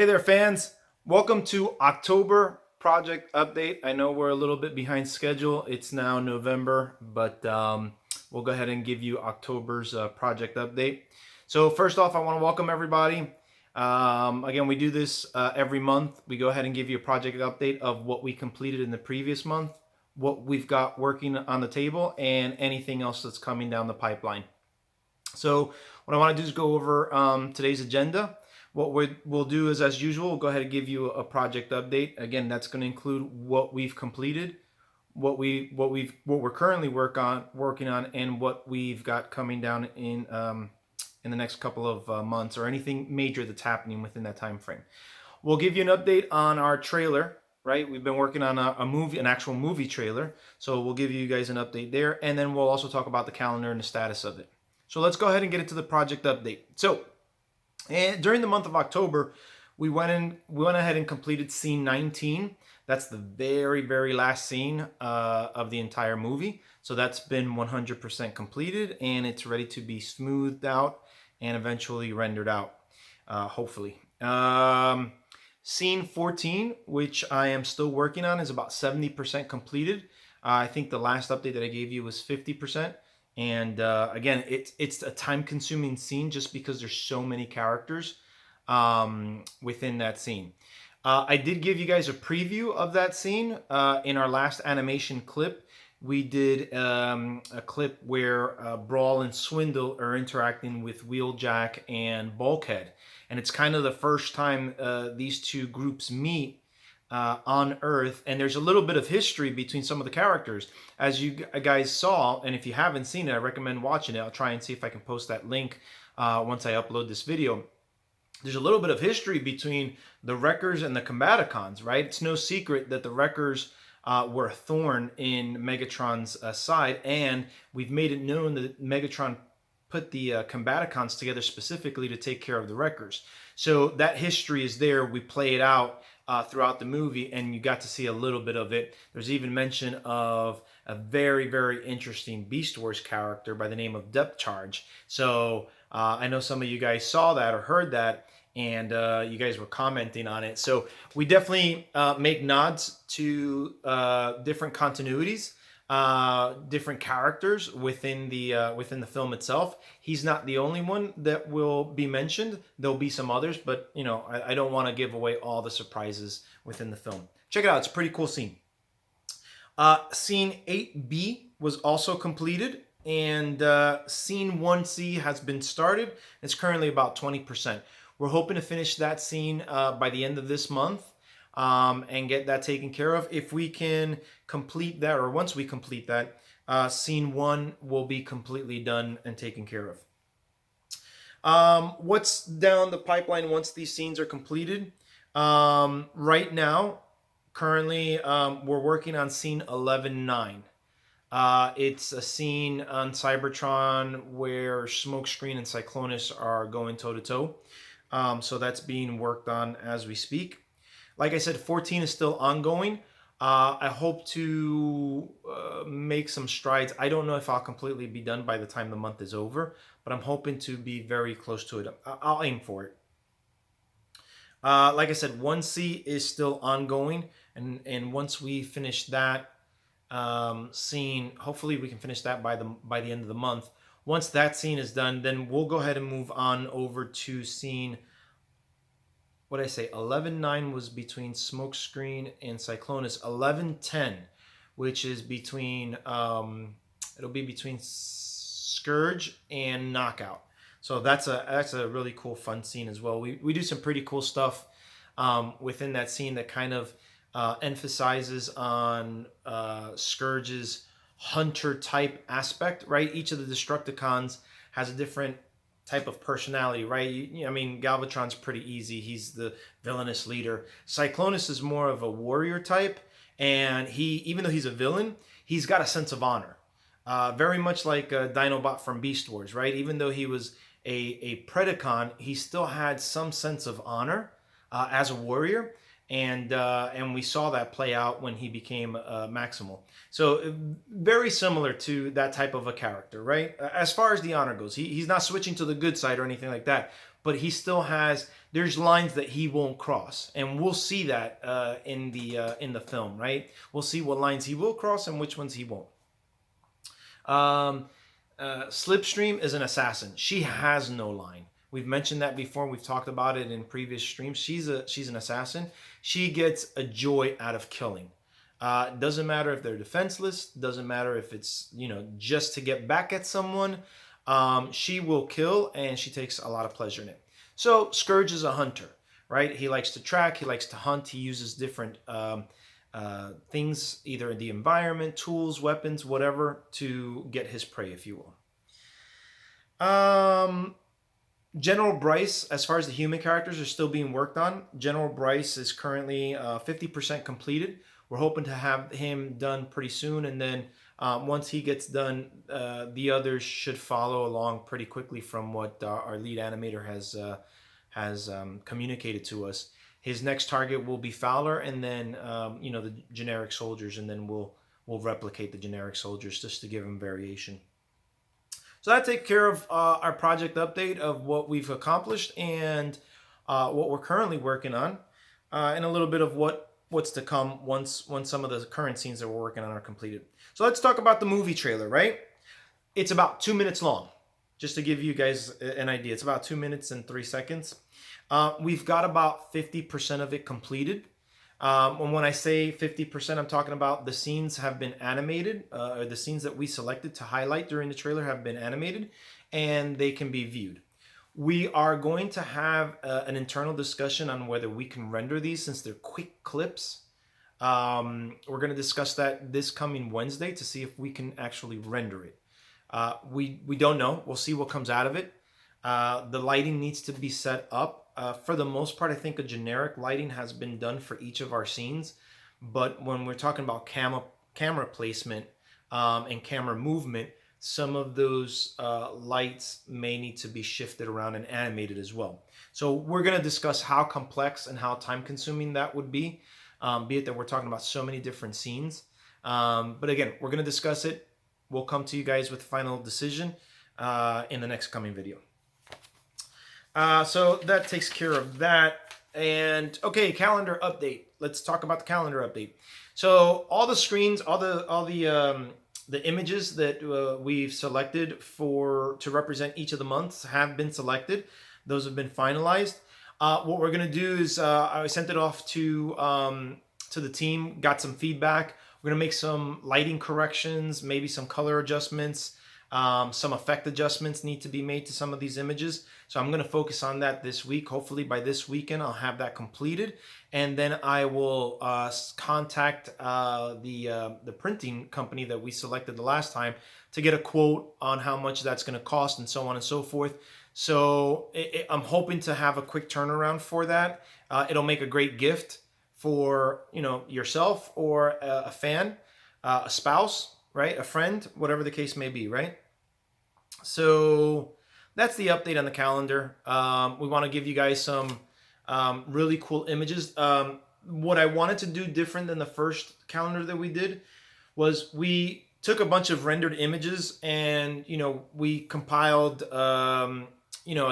Hey there, fans. Welcome to October project update. I know we're a little bit behind schedule. It's now November, but we'll go ahead and give you October's project update. So first off, I want to welcome everybody. Again, we do this every month. We go ahead and give you a project update of what we completed in the previous month, what we've got working on the table, and anything else that's coming down the pipeline. So what I want to do is go over today's agenda. What we'll do is, as usual, we'll go ahead and give you a project update. Again, that's going to include what we've completed, what we're currently working on, and what we've got coming down in the next couple of months, or anything major that's happening within that time frame. We'll give you an update on our trailer. Right, we've been working on a movie, an actual movie trailer. So we'll give you guys an update there, and then we'll also talk about the calendar and the status of it. So let's go ahead and get into the project update. So, and during the month of October, we went ahead and completed scene 19. That's the very last scene of the entire movie. So that's been 100% completed, and it's ready to be smoothed out and eventually rendered out, hopefully. Scene 14, which I am still working on, is about 70% completed. I think the last update that I gave you was 50%. And again, it's a time-consuming scene just because there's so many characters within that scene. I did give you guys a preview of that scene in our last animation clip. We did a clip where Brawl and Swindle are interacting with Wheeljack and Bulkhead. And it's kind of the first time these two groups meet on Earth, and there's a little bit of history between some of the characters, as you guys saw. And if you haven't seen it, I recommend watching it. I'll try and see if I can post that link once I upload this video. There's a little bit of history between the Wreckers and the Combaticons, right? It's no secret that the Wreckers were a thorn in Megatron's side, and we've made it known that Megatron put the Combaticons together specifically to take care of the Wreckers. So that history is there. We play it out throughout the movie, and you got to see a little bit of it. There's even mention of a very interesting Beast Wars character by the name of Depth Charge. So I know some of you guys saw that or heard that, and you guys were commenting on it. So we definitely make nods to different continuities, different characters within the film itself. He's not the only one that will be mentioned. There'll be some others, but you know, I don't want to give away all the surprises within the film. Check it out; it's a pretty cool scene. Scene 8B was also completed, and scene 1C has been started. It's currently about 20%. We're hoping to finish that scene by the end of this month. And get that taken care of. If we can complete that, or once we complete that, scene 1 will be completely done and taken care of. What's down the pipeline once these scenes are completed? Right now, currently, we're working on scene 11-9. It's a scene on Cybertron where Smokescreen and Cyclonus are going toe-to-toe. So that's being worked on as we speak. Like I said, 14 is still ongoing. I hope to make some strides. I don't know if I'll completely be done by the time the month is over, but I'm hoping to be very close to it. I'll aim for it. Like I said, 1C is still ongoing, and once we finish that scene, hopefully we can finish that by the end of the month. Once that scene is done, then we'll go ahead and move on over to scene, what did I say? 11-9 was between Smokescreen and Cyclonus. 11-10, which is between it'll be between Scourge and Knockout. So that's a really cool, fun scene as well. We do some pretty cool stuff within that scene that kind of emphasizes on Scourge's hunter type aspect, right? Each of the Destructicons has a different type of personality, right? I mean, Galvatron's pretty easy. He's the villainous leader. Cyclonus is more of a warrior type, and even though he's a villain, he's got a sense of honor. Very much like Dinobot from Beast Wars, right? Even though he was a Predacon, he still had some sense of honor as a warrior. And we saw that play out when he became Maximal. So very similar to that type of a character, right? As far as the honor goes, he's not switching to the good side or anything like that, but he still has, there's lines that he won't cross, and we'll see that in the film, right? We'll see what lines he will cross and which ones he won't. Slipstream is an assassin. She has no line. We've mentioned that before. We've talked about it in previous streams. She's an assassin. She gets a joy out of killing. Doesn't matter if they're defenseless. Doesn't matter if it's, just to get back at someone. She will kill, and she takes a lot of pleasure in it. So Scourge is a hunter, right? He likes to track. He likes to hunt. He uses different things, either the environment, tools, weapons, whatever, to get his prey, if you will. General Bryce, as far as the human characters are still being worked on, General Bryce is currently 50% completed. We're hoping to have him done pretty soon, and then once he gets done, the others should follow along pretty quickly from what our lead animator has communicated to us. His next target will be Fowler, and then the generic soldiers, and then we'll replicate the generic soldiers just to give them variation. So that takes care of our project update of what we've accomplished and what we're currently working on, and a little bit of what's to come once some of the current scenes that we're working on are completed. So let's talk about the movie trailer, right? It's about 2 minutes long, just to give you guys an idea. It's about 2 minutes and 3 seconds. We've got about 50% of it completed. And when I say 50%, I'm talking about the scenes have been animated, or the scenes that we selected to highlight during the trailer have been animated, and they can be viewed. We are going to have an internal discussion on whether we can render these, since they're quick clips. We're going to discuss that this coming Wednesday to see if we can actually render it. We don't know. We'll see what comes out of it. The lighting needs to be set up. For the most part, I think a generic lighting has been done for each of our scenes. But when we're talking about camera placement and camera movement, some of those lights may need to be shifted around and animated as well. So we're going to discuss how complex and how time-consuming that would be it that we're talking about so many different scenes. But again, we're going to discuss it. We'll come to you guys with a final decision in the next coming video. So that takes care of that. And okay, calendar update. Let's talk about the calendar update. So all the screens, all the images that we've selected to represent each of the months have been selected. Those have been finalized. What we're gonna do is I sent it off to the team, got some feedback. We're gonna make some lighting corrections, maybe some color adjustments. Some effect adjustments need to be made to some of these images. So I'm going to focus on that this week. Hopefully by this weekend, I'll have that completed. And then I will contact the printing company that we selected the last time to get a quote on how much that's going to cost and so on and so forth. So I'm hoping to have a quick turnaround for that. It'll make a great gift for yourself or a fan, a spouse, right? A friend, whatever the case may be, right? So that's the update on the calendar. We want to give you guys some really cool images. What I wanted to do different than the first calendar that we did was we took a bunch of rendered images and, we compiled, a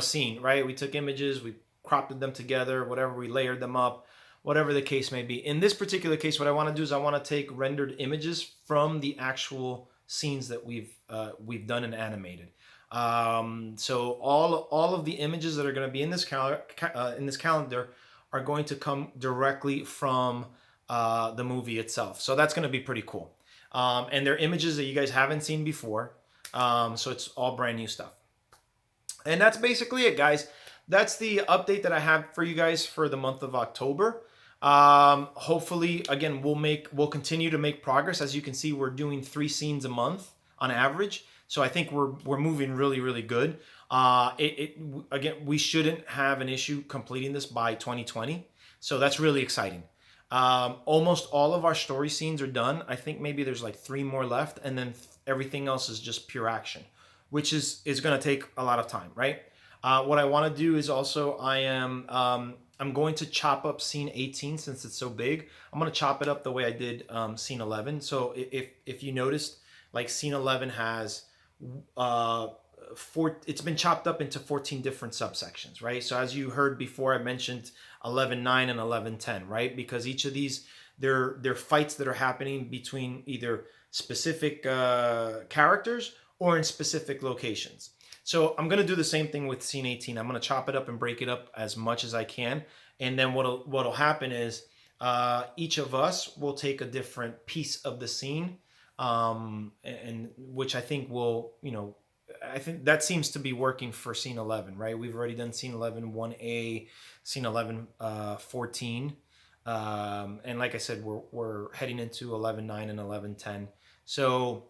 scene, right? We took images, we cropped them together, whatever, we layered them up, whatever the case may be. In this particular case, what I want to do is I want to take rendered images from the actual scenes that we've done and animated. So all of the images that are going to be in this calendar are going to come directly from the movie itself. So that's going to be pretty cool. And they're images that you guys haven't seen before. So it's all brand new stuff. And that's basically it, guys. That's the update that I have for you guys for the month of October. Hopefully, again, we'll continue to make progress. As you can see, we're doing 3 scenes a month on average. So I think we're moving really, really good. Again, we shouldn't have an issue completing this by 2020. So that's really exciting. Almost all of our story scenes are done. I think maybe there's like 3 more left, and then everything else is just pure action, which is going to take a lot of time, right? What I want to do is also I'm going to chop up scene 18 since it's so big. I'm going to chop it up the way I did scene 11. So if you noticed, like scene 11 has it's been chopped up into 14 different subsections, right? So as you heard before, I mentioned 11.9 and 11.10, right? Because each of these, they're fights that are happening between either specific characters or in specific locations. So I'm gonna do the same thing with scene 18. I'm gonna chop it up and break it up as much as I can, and then what'll happen is each of us will take a different piece of the scene, and which I think will, I think that seems to be working for scene 11, right? We've already done scene 11 1A, scene 11 14. And like I said, we're heading into 11.9 and 11.10. So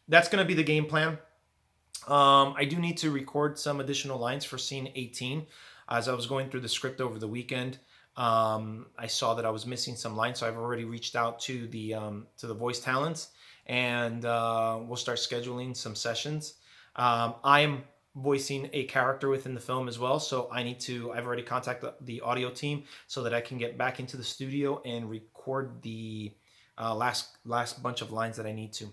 that's going to be the game plan. I do need to record some additional lines for scene 18. As I was going through the script over the weekend, I saw that I was missing some lines, so I've already reached out to the voice talents, and we'll start scheduling some sessions. I am voicing a character within the film as well, so I've already contacted the audio team so that I can get back into the studio and record the last bunch of lines that I need to.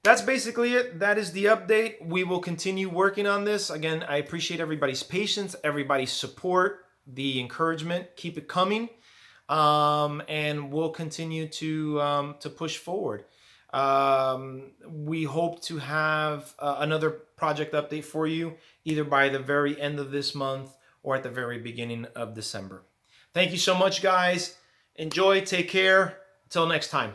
That's basically it. That is the update. We will continue working on this. Again, I appreciate everybody's patience, everybody's support, the encouragement. Keep it coming, and we'll continue to push forward. We hope to have another project update for you either by the very end of this month or at the very beginning of December. Thank you so much, guys. Enjoy. Take care. Until next time.